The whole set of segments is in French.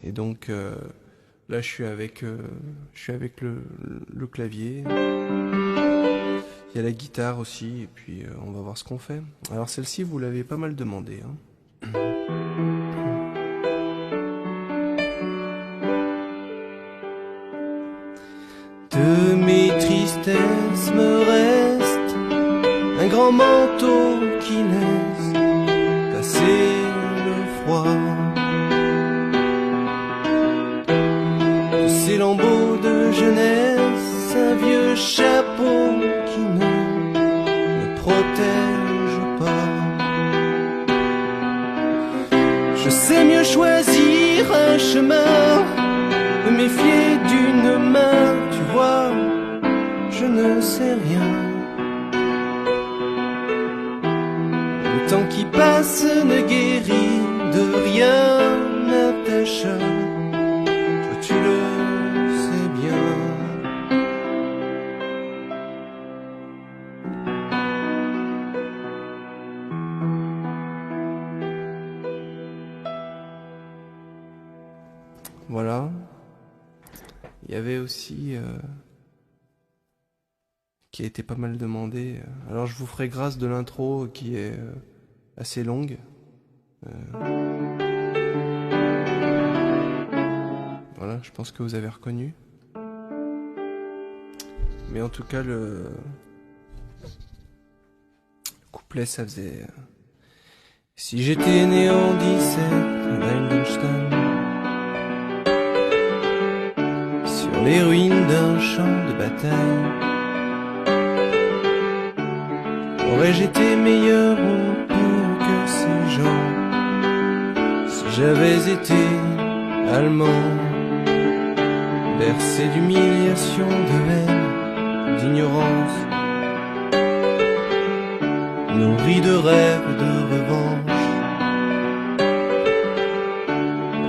Et donc là je suis avec le clavier. Il y a la guitare aussi, et puis on va voir ce qu'on fait. Alors celle-ci, vous l'avez pas mal demandé, hein. De mes tristesses me reste un grand manteau qui laisse passer le froid. De ces lambeaux de jeunesse, un vieux chapeau qui ne me protège pas. Je sais mieux choisir un chemin, me méfier d'une main, tu vois, je ne sais rien. Le temps qui passe ne guérit de rien, Natacha, toi tu le sais bien. Voilà. Il y avait aussi qui a été pas mal demandé. Alors je vous ferai grâce de l'intro qui est assez longue. Voilà, je pense que vous avez reconnu. Mais en tout cas le couplet ça faisait si j'étais né en 17 à Wildenstein, sur les ruines d'un champ de bataille, aurais-je été meilleur ou pire que ces gens si j'avais été allemand, bercé d'humiliation, de haine, d'ignorance, nourri de rêves, de revanche?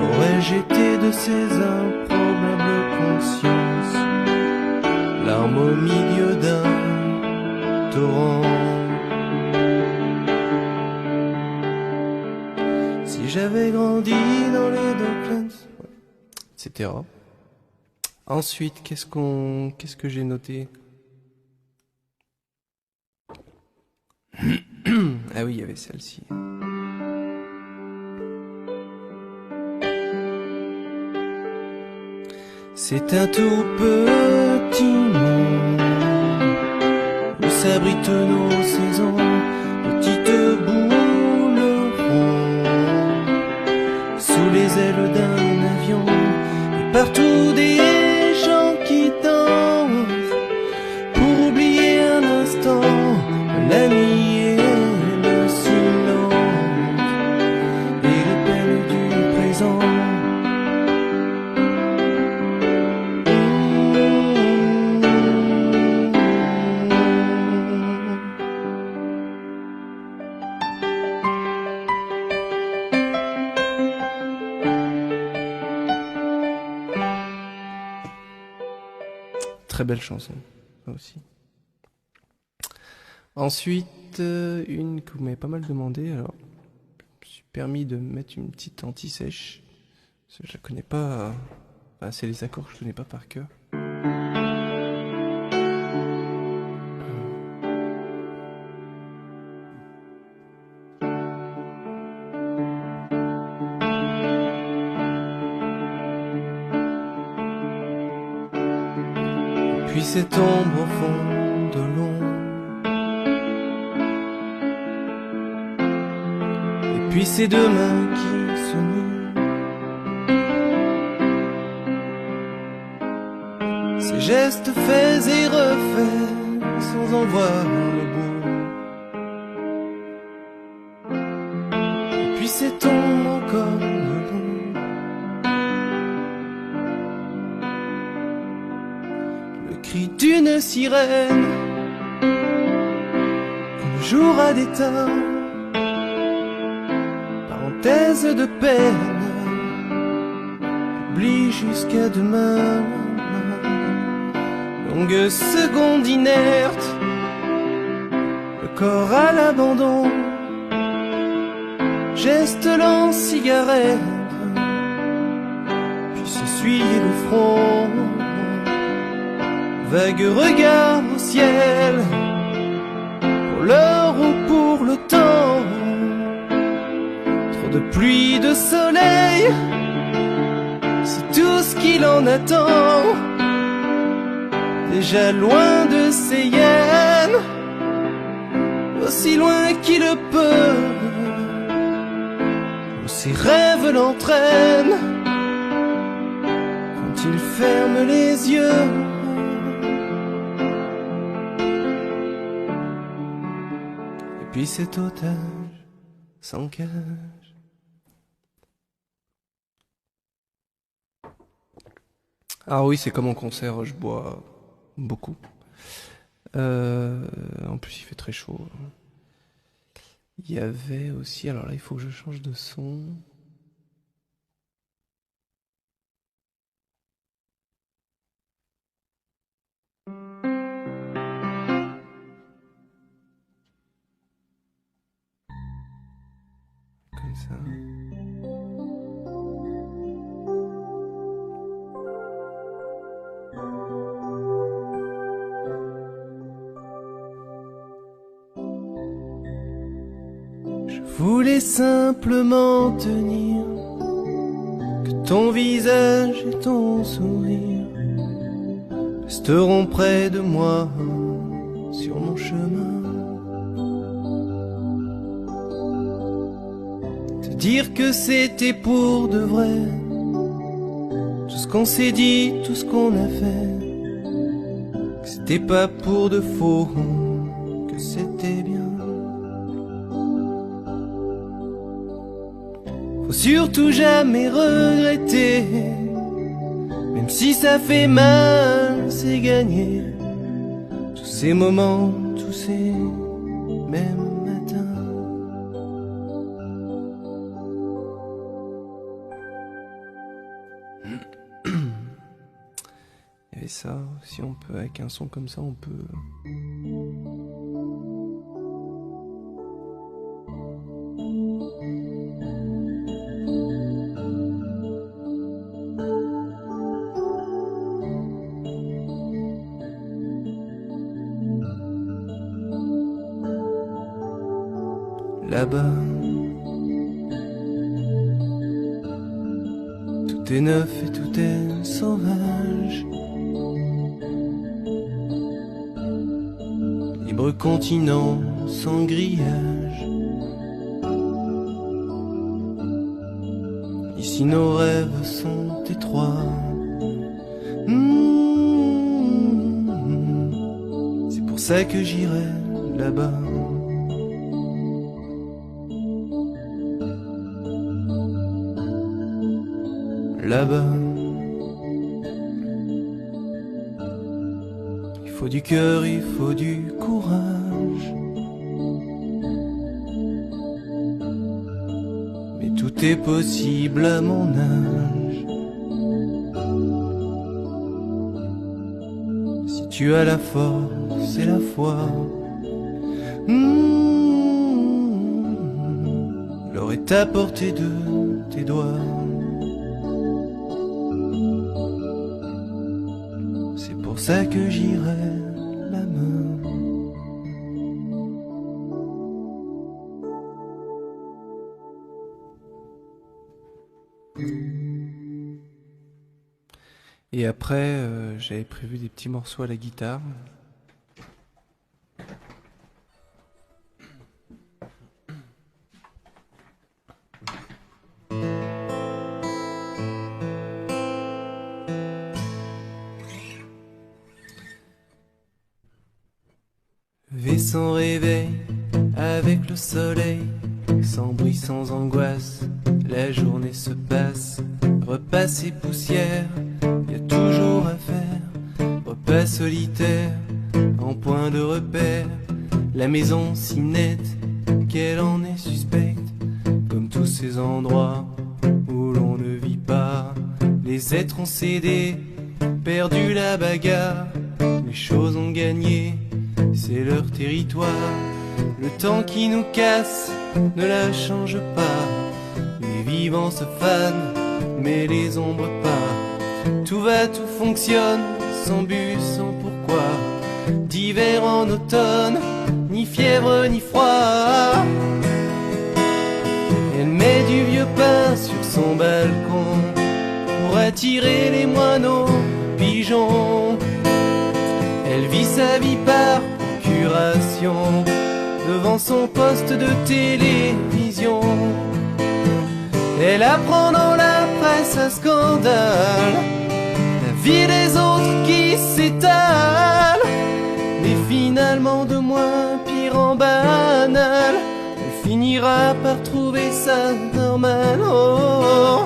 Aurais-je été de ces improbables consciences, larmes au milieu d'un torrent? Si j'avais grandi dans les Docklands, etc. Ensuite, qu'est-ce que j'ai noté? Ah oui, il y avait celle-ci. C'est un tout petit monde où s'abritent nos saisons, petites boules rondes sous les ailes d'un avion, et partout des gens qui dansent pour oublier un instant la nuit et le silence et les peines du présent. Très belle chanson, ça aussi. Ensuite, une que vous m'avez pas mal demandé, alors je me suis permis de mettre une petite anti-sèche, parce que je la connais pas, enfin, c'est les accords que je connais pas par cœur. Puis cette ombre au fond de l'ombre, et puis ces deux mains qui se nouent, ces gestes faits et refaits sans en voir le bout, et puis cette ombre encore de l'ombre, cri d'une sirène, quand le jour a déteint, parenthèse de peine, oublie jusqu'à demain, longue seconde inerte, le corps à l'abandon, geste lent, cigarette, s'essuyer le front. Vague regard au ciel, pour l'heure ou pour le temps. Trop de pluie, de soleil, c'est tout ce qu'il en attend. Déjà loin de ses hyènes, aussi loin qu'il le peut, où ses rêves l'entraînent quand il ferme les yeux. Et puis cet otage sans cage. Ah oui, c'est comme en concert, je bois beaucoup. En plus, il fait très chaud. Il y avait aussi... Alors là, il faut que je change de son. Comme ça. Je voulais simplement tenir que ton visage et ton sourire resteront près de moi sur mon chemin. Te dire que c'était pour de vrai, tout ce qu'on s'est dit, tout ce qu'on a fait, que c'était pas pour de faux, que c'était bien. Faut surtout jamais regretter, même si ça fait mal, c'est gagné. Tous ces moments, tous ces mêmes matins. Et ça, si on peut, avec un son comme ça, on peut... Là-bas, tout est neuf et tout est sauvage. Libre continent sans grillage. Ici nos rêves sont étroits. C'est pour ça que j'irai là-bas. Là-bas, il faut du cœur, il faut du courage. Mais tout est possible à mon âge. Si tu as la force et la foi, l'or est à portée de tes doigts. C'est pour ça que j'irai la main. Et après, j'avais prévu des petits morceaux à la guitare. Vais sans réveil, avec le soleil, sans bruit, sans angoisse, la journée se passe. Repas et poussière, y a toujours à faire. Repas solitaire, en point de repère. La maison si nette, qu'elle en est suspecte. Comme tous ces endroits où l'on ne vit pas. Les êtres ont cédé, perdu la bagarre. Les choses ont gagné, c'est leur territoire. Le temps qui nous casse ne la change pas. Les vivants se fanent, mais les ombres pas. Tout va, tout fonctionne, sans but, sans pourquoi. D'hiver en automne, ni fièvre ni froid. Elle met du vieux pain sur son balcon pour attirer les moineaux pigeons. Elle vit sa vie par procuration devant son poste de télévision. Elle apprend dans la presse à scandale la vie des autres qui s'étale, mais finalement de moins pire en banal. Elle finira par trouver ça normal. Oh,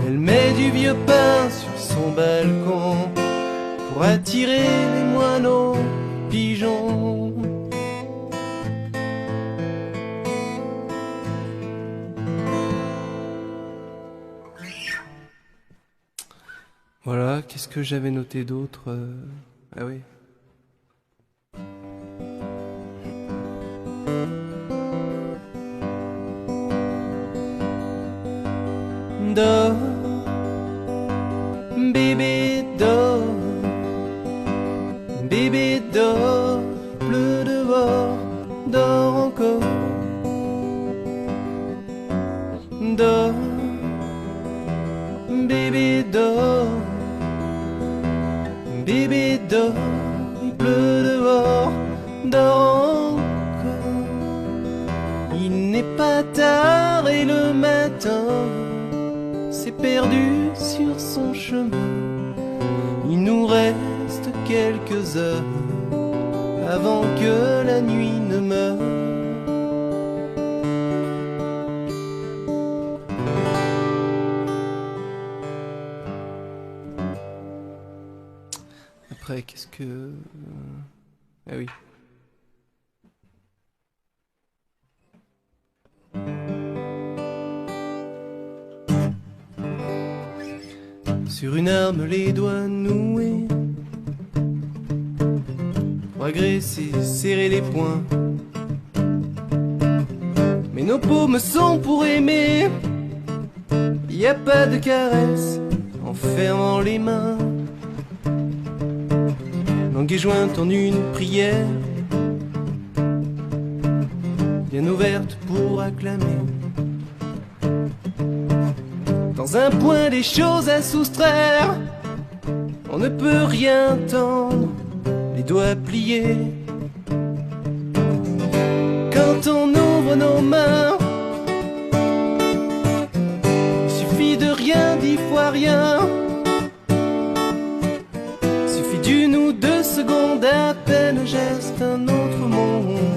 elle met du vieux pain sur son balcon pour attirer les moineaux pigeons. Voilà, qu'est-ce que j'avais noté d'autre Ah oui. Dors, bébé dors, bébé dors, pleut dehors, dors encore. Dors, bébé dors, bébé dors, il pleut dehors, dors encore. Il n'est pas tard et le matin s'est perdu sur son chemin. Il nous reste quelques heures avant que la nuit ne meure. Après, qu'est-ce que... Ah oui. Sur une arme les doigts noués, pour agresser, serrer les poings. Mais nos paumes sont pour aimer, y a pas de caresse en fermant les mains. Langue jointe en une prière, bien ouverte pour acclamer. Dans un point des choses à soustraire, on ne peut rien tendre, les doigts pliés. Quand on ouvre nos mains, il suffit de rien, 10 fois rien. Suffit d'une ou deux secondes à peine, geste un autre monde.